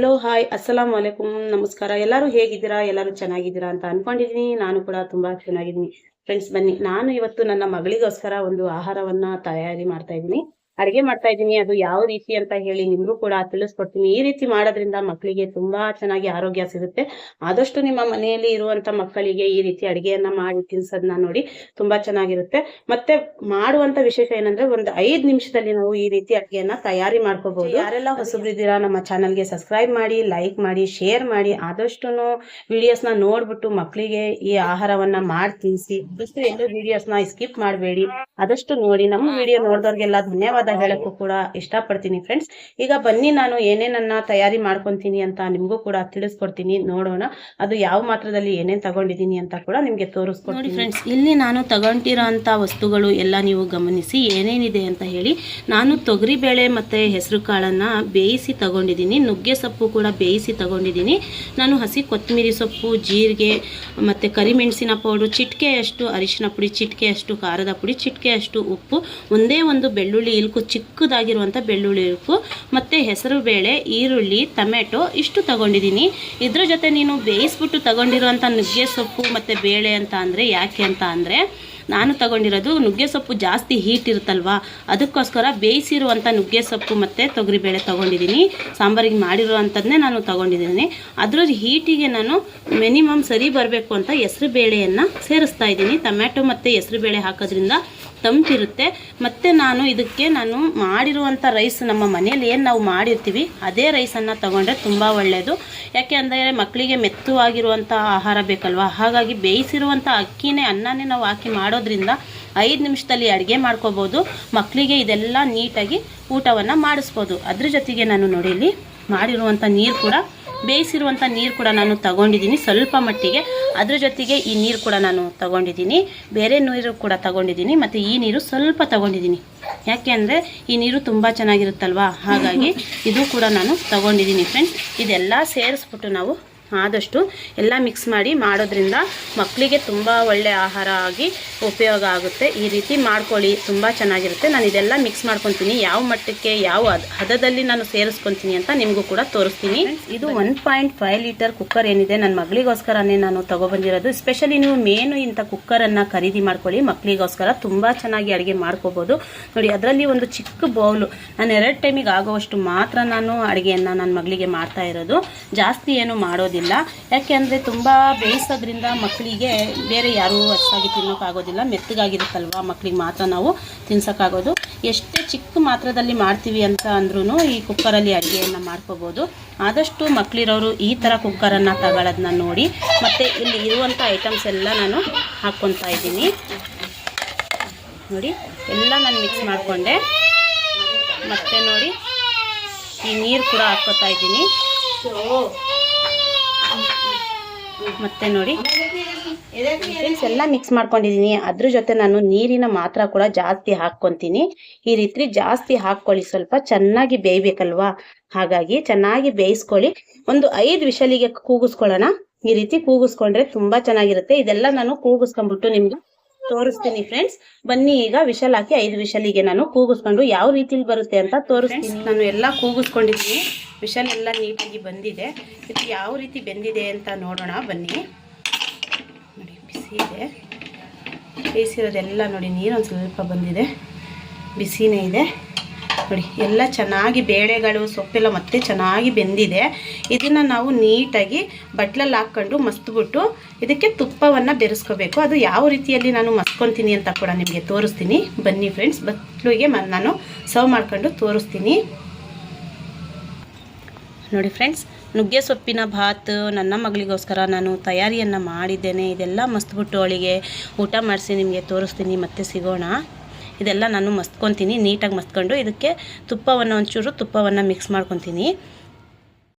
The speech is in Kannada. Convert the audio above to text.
ಹಲೋ ಹಾಯ್ ಅಸ್ಸಲಾಂ ವಲೈಕುಮ್ ನಮಸ್ಕಾರ. ಎಲ್ಲರೂ ಹೇಗಿದ್ದೀರಾ? ಎಲ್ಲರೂ ಚೆನ್ನಾಗಿದ್ದೀರಾ ಅಂತ ಅನ್ಕೊಂಡಿದ್ದೀನಿ. ನಾನು ಕೂಡ ತುಂಬಾ ಚೆನ್ನಾಗಿದ್ದೀನಿ. ಫ್ರೆಂಡ್ಸ್, ಬನ್ನಿ, ನಾನು ಇವತ್ತು ನನ್ನ ಮಗಳಿಗೋಸ್ಕರ ಒಂದು ಆಹಾರವನ್ನ ತಯಾರಿ ಮಾಡ್ತಾ ಇದ್ದೀನಿ, ಅಡಿಗೆ ಮಾಡ್ತಾ ಇದ್ದೀನಿ. ಅದು ಯಾವ ರೀತಿ ಅಂತ ಹೇಳಿ ನಿಮ್ಗೂ ಕೂಡ ತಿಳಿಸ್ಕೊಡ್ತೀನಿ. ಈ ರೀತಿ ಮಾಡೋದ್ರಿಂದ ಮಕ್ಕಳಿಗೆ ತುಂಬಾ ಚೆನ್ನಾಗಿ ಆರೋಗ್ಯ ಸಿಗುತ್ತೆ. ಆದಷ್ಟು ನಿಮ್ಮ ಮನೆಯಲ್ಲಿ ಇರುವಂತ ಮಕ್ಕಳಿಗೆ ಈ ರೀತಿ ಅಡಿಗೆಯನ್ನ ಮಾಡಿ ತಿನ್ಸೋದನ್ನ ನೋಡಿ, ತುಂಬಾ ಚೆನ್ನಾಗಿರುತ್ತೆ. ಮತ್ತೆ ಮಾಡುವಂತ ವಿಶೇಷ ಏನಂದ್ರೆ, ಒಂದು 5 ನಿಮಿಷದಲ್ಲಿ ನಾವು ಈ ರೀತಿ ಅಡಿಗೆಯನ್ನ ತಯಾರಿ ಮಾಡ್ಕೋಬಹುದು. ಯಾರೆಲ್ಲ ಹೊಸಬ್ರಿದ್ದೀರಾ, ನಮ್ಮ ಚಾನಲ್ಗೆ ಸಬ್ಸ್ಕ್ರೈಬ್ ಮಾಡಿ, ಲೈಕ್ ಮಾಡಿ, ಶೇರ್ ಮಾಡಿ. ಆದಷ್ಟು ವಿಡಿಯೋಸ್ನ ನೋಡ್ಬಿಟ್ಟು ಮಕ್ಕಳಿಗೆ ಈ ಆಹಾರವನ್ನ ಮಾಡಿ ತಿನ್ಸಿ. ಎಲ್ಲೂ ವಿಡಿಯೋಸ್ನ ಸ್ಕಿಪ್ ಮಾಡಬೇಡಿ, ಆದಷ್ಟು ನೋಡಿ. ನಮ್ಮ ವಿಡಿಯೋ ನೋಡಿದವ್ರಿಗೆಲ್ಲ ಧನ್ಯವಾದ ಹೇಳಕ್ಕೂ ಕೂಡ ಇಷ್ಟಪಡ್ತೀನಿ. ಫ್ರೆಂಡ್ಸ್, ಈಗ ಬನ್ನಿ, ನಾನು ಏನೇನನ್ನ ತಯಾರಿ ಮಾಡ್ಕೊಂತೀನಿ ಅಂತ ನಿಮ್ಗೂ ಕೂಡ ತಿಳಿಸ್ಕೊಡ್ತೀನಿ. ನೋಡೋಣ ಅದು ಯಾವ ಮಾತ್ರದಲ್ಲಿ ಏನೇನ್ ತಗೊಂಡಿದ್ದೀನಿ ಅಂತ ಕೂಡ ನಿಮ್ಗೆ ತೋರಿಸ್ಕೊಡ್ತೀನಿ. ನೋಡಿ ಫ್ರೆಂಡ್ಸ್, ಇಲ್ಲಿ ನಾನು ತಗೊಂಡಿರೋ ಅಂತ ವಸ್ತುಗಳು ಎಲ್ಲ ನೀವು ಗಮನಿಸಿ ಏನೇನಿದೆ ಅಂತ ಹೇಳಿ. ನಾನು ತೊಗರಿಬೇಳೆ ಮತ್ತೆ ಹೆಸರು ಕಾಳನ್ನ ಬೇಯಿಸಿ ತಗೊಂಡಿದ್ದೀನಿ. ನುಗ್ಗೆ ಸೊಪ್ಪು ಕೂಡ ಬೇಯಿಸಿ ತಗೊಂಡಿದ್ದೀನಿ. ನಾನು ಹಸಿ ಕೊತ್ತಂಬರಿ ಸೊಪ್ಪು, ಜೀರಿಗೆ ಮತ್ತೆ ಕರಿಮೆಣಸಿನ ಪೌಡ್ರು, ಚಿಟಿಕೆಯಷ್ಟು ಅರಿಶಿನ ಪುಡಿ, ಚಿಟಿಕೆಯಷ್ಟು ಖಾರದ ಪುಡಿ, ಚಿಟಿಕೆಯಷ್ಟು ಉಪ್ಪು, ಒಂದೇ ಒಂದು ಬೆಳ್ಳುಳ್ಳಿ ಇಲ್ಕು, ಚಿಕ್ಕದಾಗಿರುವಂಥ ಬೆಳ್ಳುಳ್ಳಿ ಇಲ್ಕು, ಮತ್ತು ಹೆಸರು ಬೇಳೆ, ಈರುಳ್ಳಿ, ಟೊಮೆಟೊ ಇಷ್ಟು ತಗೊಂಡಿದ್ದೀನಿ. ಇದ್ರ ಜೊತೆ ನೀನು ಬೇಯಿಸ್ಬಿಟ್ಟು ತಗೊಂಡಿರುವಂಥ ನುಗ್ಗೆ ಸೊಪ್ಪು ಮತ್ತು ಬೇಳೆ ಅಂತ ಅಂದರೆ ಯಾಕೆ ಅಂತ ಅಂದರೆ, ನಾನು ತಗೊಂಡಿರೋದು ನುಗ್ಗೆ ಸೊಪ್ಪು ಜಾಸ್ತಿ ಹೀಟ್ ಇರುತ್ತಲ್ವಾ, ಅದಕ್ಕೋಸ್ಕರ ಬೇಯಿಸಿರುವಂಥ ನುಗ್ಗೆ ಸೊಪ್ಪು ಮತ್ತು ತೊಗರಿಬೇಳೆ ತಗೊಂಡಿದ್ದೀನಿ. ಸಾಂಬಾರಿಗೆ ಮಾಡಿರುವಂಥದ್ದನ್ನೇ ನಾನು ತಗೊಂಡಿದ್ದೀನಿ. ಅದರ ಹೀಟಿಗೆ ನಾನು ಮಿನಿಮಮ್ ಸರಿ ಬರಬೇಕು ಅಂತ ಹೆಸರು ಬೇಳೆಯನ್ನು ಸೇರಿಸ್ತಾ ಇದ್ದೀನಿ. ಟೊಮೆಟೊ ಮತ್ತು ಹೆಸರು ಬೇಳೆ ಹಾಕೋದ್ರಿಂದ ತಂಪಿರುತ್ತೆ. ಮತ್ತು ನಾನು ಮಾಡಿರುವಂಥ ರೈಸ್, ನಮ್ಮ ಮನೇಲಿ ಏನು ನಾವು ಮಾಡಿರ್ತೀವಿ ಅದೇ ರೈಸನ್ನು ತಗೊಂಡ್ರೆ ತುಂಬ ಒಳ್ಳೆಯದು. ಯಾಕೆ ಅಂದರೆ ಮಕ್ಕಳಿಗೆ ಮೆತ್ತವಾಗಿರುವಂಥ ಆಹಾರ ಬೇಕಲ್ವಾ, ಹಾಗಾಗಿ ಬೇಯಿಸಿರುವಂಥ ಅನ್ನನೇ ನಾವು ಹಾಕಿ ಮಾಡೋದ್ರಿಂದ 5 ನಿಮಿಷದಲ್ಲಿ ಅಡುಗೆ ಮಾಡ್ಕೋಬೋದು. ಮಕ್ಕಳಿಗೆ ಇದೆಲ್ಲ ನೀಟಾಗಿ ಊಟವನ್ನು ಮಾಡಿಸ್ಬೋದು. ಅದ್ರ ಜೊತೆಗೆ ನಾನು ನೋಡಿ, ಇಲ್ಲಿ ಮಾಡಿರುವಂಥ ನೀರು ಕೂಡ, ಬೇಯಿಸಿರುವಂಥ ನೀರು ಕೂಡ ನಾನು ತಗೊಂಡಿದ್ದೀನಿ ಸ್ವಲ್ಪ ಮಟ್ಟಿಗೆ. ಅದ್ರ ಜೊತೆಗೆ ಈ ನೀರು ಕೂಡ ನಾನು ತಗೊಂಡಿದ್ದೀನಿ, ಬೇರೆ ನೀರು ಕೂಡ ತಗೊಂಡಿದ್ದೀನಿ, ಮತ್ತು ಈ ನೀರು ಸ್ವಲ್ಪ ತಗೊಂಡಿದ್ದೀನಿ. ಯಾಕೆ ಅಂದರೆ ಈ ನೀರು ತುಂಬ ಚೆನ್ನಾಗಿರುತ್ತಲ್ವಾ, ಹಾಗಾಗಿ ಇದು ಕೂಡ ನಾನು ತಗೊಂಡಿದ್ದೀನಿ. ಫ್ರೆಂಡ್ಸ್, ಇದೆಲ್ಲ ಸೇರಿಸ್ಬಿಟ್ಟು ನಾವು ಆದಷ್ಟು ಎಲ್ಲ ಮಿಕ್ಸ್ ಮಾಡಿ ಮಾಡೋದ್ರಿಂದ ಮಕ್ಕಳಿಗೆ ತುಂಬ ಒಳ್ಳೆಯ ಆಹಾರ ಆಗಿ ಉಪಯೋಗ ಆಗುತ್ತೆ. ಈ ರೀತಿ ಮಾಡ್ಕೊಳ್ಳಿ, ತುಂಬ ಚೆನ್ನಾಗಿರುತ್ತೆ. ನಾನು ಇದೆಲ್ಲ ಮಿಕ್ಸ್ ಮಾಡ್ಕೊತೀನಿ. ಯಾವ ಮಟ್ಟಕ್ಕೆ, ಯಾವ ಹದದಲ್ಲಿ ನಾನು ಸೇರಿಸ್ಕೊತೀನಿ ಅಂತ ನಿಮಗೂ ಕೂಡ ತೋರಿಸ್ತೀನಿ. ಇದು 1.5 ಲೀಟರ್ ಕುಕ್ಕರ್ ಏನಿದೆ, ನನ್ನ ಮಗಳಿಗೋಸ್ಕರನೇ ನಾನು ತೊಗೊಬಂದಿರೋದು. ಸ್ಪೆಷಲಿ ನೀವು ಮೇನು ಇಂಥ ಕುಕ್ಕರನ್ನು ಖರೀದಿ ಮಾಡ್ಕೊಳ್ಳಿ, ಮಕ್ಕಳಿಗೋಸ್ಕರ ತುಂಬ ಚೆನ್ನಾಗಿ ಅಡುಗೆ ಮಾಡ್ಕೋಬೋದು. ನೋಡಿ, ಅದರಲ್ಲಿ ಒಂದು ಚಿಕ್ಕ ಬೌಲು, ನಾನು 2 ಟೈಮಿಗೆ ಆಗೋವಷ್ಟು ಮಾತ್ರ ನಾನು ಅಡುಗೆಯನ್ನು ನನ್ನ ಮಗಳಿಗೆ ಮಾಡ್ತಾ ಇರೋದು. ಜಾಸ್ತಿ ಏನು ಮಾಡೋದಿಲ್ಲ. ಯಾಕೆ ಅಂದರೆ ತುಂಬ ಬೇಯಿಸೋದ್ರಿಂದ ಮಕ್ಕಳಿಗೆ ಬೇರೆ ಯಾರೂ ಅಷ್ಟಾಗಿ ತಿನ್ನೋಕ್ಕಾಗೋದಿಲ್ಲ. ಮೆತ್ತಗಾಗಿರುತ್ತಲ್ವ, ಮಕ್ಕಳಿಗೆ ಮಾತ್ರ ನಾವು ತಿನ್ಸೋಕ್ಕಾಗೋದು. ಎಷ್ಟೇ ಚಿಕ್ಕ ಮಾತ್ರದಲ್ಲಿ ಮಾಡ್ತೀವಿ ಅಂತ ಅಂದ್ರೂ ಈ ಕುಕ್ಕರಲ್ಲಿ ಅಡುಗೆಯನ್ನು ಮಾಡ್ಕೋಬೋದು. ಆದಷ್ಟು ಮಕ್ಕಳಿರೋರು ಈ ಥರ ಕುಕ್ಕರನ್ನು ತಗೊಳ್ಳೋದನ್ನ ನೋಡಿ. ಮತ್ತು ಇಲ್ಲಿ ಇರುವಂಥ ಐಟಮ್ಸ್ ಎಲ್ಲ ನಾನು ಹಾಕ್ಕೊತಾ ಇದ್ದೀನಿ. ನೋಡಿ, ಎಲ್ಲ ನಾನು ಮಿಕ್ಸ್ ಮಾಡಿಕೊಂಡೆ. ಮತ್ತು ನೋಡಿ, ಈ ನೀರು ಕೂಡ ಹಾಕ್ಕೊತಾ ಇದ್ದೀನಿ. ಮತ್ತೆ ನೋಡಿ ಎಲ್ಲ ಮಿಕ್ಸ್ ಮಾಡ್ಕೊಂಡಿದ್ದೀನಿ. ಅದ್ರ ಜೊತೆ ನಾನು ನೀರಿನ ಮಾತ್ರ ಕೂಡ ಜಾಸ್ತಿ ಹಾಕ್ಕೊಂತೀನಿ. ಈ ರೀತಿ ಜಾಸ್ತಿ ಹಾಕ್ಕೊಳ್ಳಿ, ಸ್ವಲ್ಪ ಚೆನ್ನಾಗಿ ಬೇಯಬೇಕಲ್ವಾ, ಹಾಗಾಗಿ ಚೆನ್ನಾಗಿ ಬೇಯಿಸ್ಕೊಳ್ಳಿ. ಒಂದು 5 ವಿಷಲಿಗೆ ಕೂಗಿಸ್ಕೊಳ್ಳೋಣ. ಈ ರೀತಿ ಕೂಗಿಸ್ಕೊಂಡ್ರೆ ತುಂಬಾ ಚೆನ್ನಾಗಿರುತ್ತೆ. ಇದೆಲ್ಲ ನಾನು ಕೂಗಿಸ್ಕೊಂಡ್ಬಿಟ್ಟು ನಿಮ್ಗೆ ತೋರಿಸ್ತೀನಿ. ಫ್ರೆಂಡ್ಸ್, ಬನ್ನಿ, ಈಗ ವಿಷಲ್ ಹಾಕಿ 5 ವಿಷಲಿಗೆ ನಾನು ಕೂಗಿಸ್ಕೊಂಡು ಯಾವ ರೀತಿಲಿ ಬರುತ್ತೆ ಅಂತ ತೋರಿಸ್ತೀನಿ. ನಾನು ಎಲ್ಲ ಕೂಗಿಸ್ಕೊಂಡಿದ್ದೀನಿ, ವಿಷಲ್ ಎಲ್ಲ ನೀಟಾಗಿ ಬಂದಿದೆ. ಇದು ಯಾವ ರೀತಿ ಬೆಂದಿದೆ ಅಂತ ನೋಡೋಣ ಬನ್ನಿ. ನೋಡಿ, ಬಿಸಿ ಇದೆ, ಬೇಯಿಸಿರೋದೆಲ್ಲ ನೋಡಿ, ನೀರು ಒಂದು ಸ್ವಲ್ಪ ಬಂದಿದೆ, ಬಿಸಿನೇ ಇದೆ. ನೋಡಿ, ಎಲ್ಲ ಚೆನ್ನಾಗಿ ಬೇಳೆಗಳು, ಸೊಪ್ಪೆಲ್ಲ ಮತ್ತೆ ಚೆನ್ನಾಗಿ ಬೆಂದಿದೆ. ಇದನ್ನು ನಾವು ನೀಟಾಗಿ ಬಟ್ಲಲ್ಲಿ ಹಾಕ್ಕೊಂಡು ಮಸ್ತ್ಬಿಟ್ಟು ಇದಕ್ಕೆ ತುಪ್ಪವನ್ನು ಬೆರೆಸ್ಕೋಬೇಕು. ಅದು ಯಾವ ರೀತಿಯಲ್ಲಿ ನಾನು ಮಸ್ಕೊತೀನಿ ಅಂತ ಕೂಡ ನಿಮಗೆ ತೋರಿಸ್ತೀನಿ. ಬನ್ನಿ ಫ್ರೆಂಡ್ಸ್, ಬಟ್ಲಿಗೆ ನಾನು ಸರ್ವ್ ಮಾಡ್ಕೊಂಡು ತೋರಿಸ್ತೀನಿ. ನೋಡಿ ಫ್ರೆಂಡ್ಸ್, ನುಗ್ಗೆ ಸೊಪ್ಪಿನ ಭಾತ್ ನನ್ನ ಮಗಳಿಗೋಸ್ಕರ ನಾನು ತಯಾರಿಯನ್ನು ಮಾಡಿದ್ದೇನೆ. ಇದೆಲ್ಲ ಮಸ್ತ್ಬಿಟ್ಟು ಅವಳಿಗೆ ಊಟ ಮಾಡಿಸಿ ನಿಮಗೆ ತೋರಿಸ್ತೀನಿ. ಮತ್ತೆ ಸಿಗೋಣ. ಇದೆಲ್ಲ ನಾನು ಮಸ್ತ್ಕೊತೀನಿ, ನೀಟಾಗಿ ಮಸ್ತ್ಕೊಂಡು ಇದಕ್ಕೆ ತುಪ್ಪವನ್ನು, ಒಂಚೂರು ತುಪ್ಪವನ್ನು ಮಿಕ್ಸ್ ಮಾಡ್ಕೊತೀನಿ.